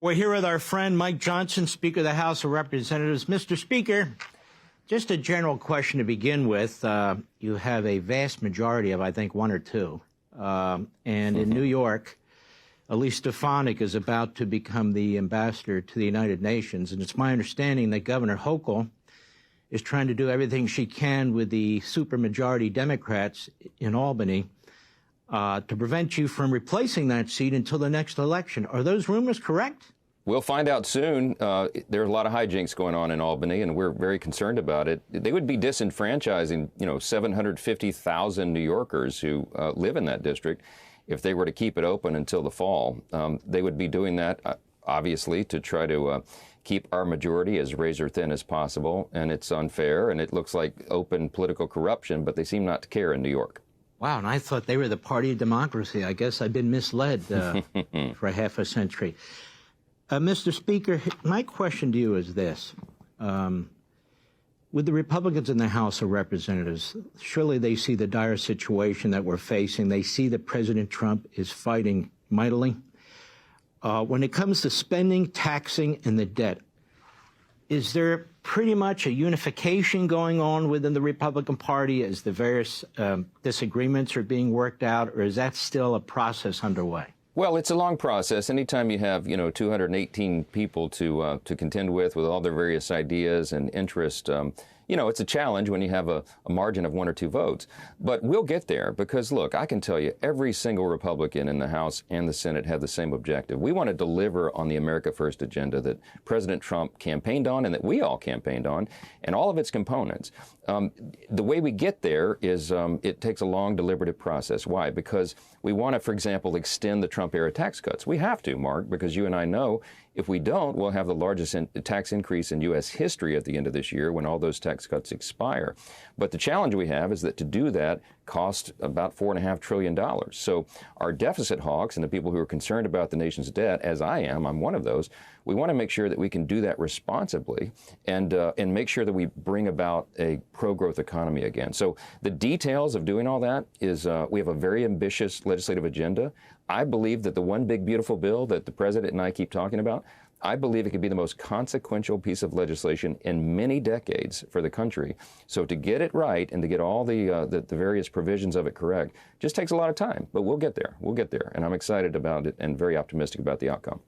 We're here with our friend Mike Johnson, Speaker of the House of Representatives. Mr. Speaker, just a general question to begin with. You have a vast majority of, I think, one or two. And in New York, Elise Stefanik is about to become the ambassador to the United Nations. And it's my understanding that Governor Hochul is trying to do everything she can with the supermajority Democrats in Albany to prevent you from replacing that seat until the next election. Are those rumors correct? We'll find out soon. There are a lot of hijinks going on in Albany, and we're very concerned about it. They would be disenfranchising, 750,000 New Yorkers who live in that district if they were to keep it open until the fall. They would be doing that, obviously, to try to keep our majority as razor thin as possible. And it's unfair, and it looks like open political corruption, but they seem not to care in New York. Wow, and I thought they were the party of democracy. I guess I've been misled for a half a century. Mr. Speaker, my question to you is this. With the Republicans in the House of Representatives, surely they see the dire situation that we're facing. They see that President Trump is fighting mightily. When it comes to spending, taxing, and the debt, is there pretty much a unification going on within the Republican Party as the various disagreements are being worked out, or is that still a process underway? Well, it's a long process. Anytime you have, 218 people to contend with all their various ideas and interests, it's a challenge when you have a margin of one or two votes. But we'll get there because, look, I can tell you every single Republican in the House and the Senate have the same objective. We want to deliver on the America First agenda that President Trump campaigned on and that we all campaigned on, and all of its components. The way we get there is it takes a long, deliberative process. Why? Because we want to, for example, extend the Trump-era tax cuts. We have to, Mark, because you and I know if we don't, we'll have the largest tax increase in U.S. history at the end of this year when all those tax cuts expire. But the challenge we have is that to do that costs about $4.5 trillion. So our deficit hawks and the people who are concerned about the nation's debt, as I am, I'm one of those, we want to make sure that we can do that responsibly and make sure that we bring about a pro-growth economy again. So the details of doing all that is we have a very ambitious legislative agenda. I believe that the one big beautiful bill that the president and I keep talking about, I believe it could be the most consequential piece of legislation in many decades for the country. So to get it right and to get all the various provisions of it correct just takes a lot of time, but we'll get there. We'll get there. And I'm excited about it and very optimistic about the outcome.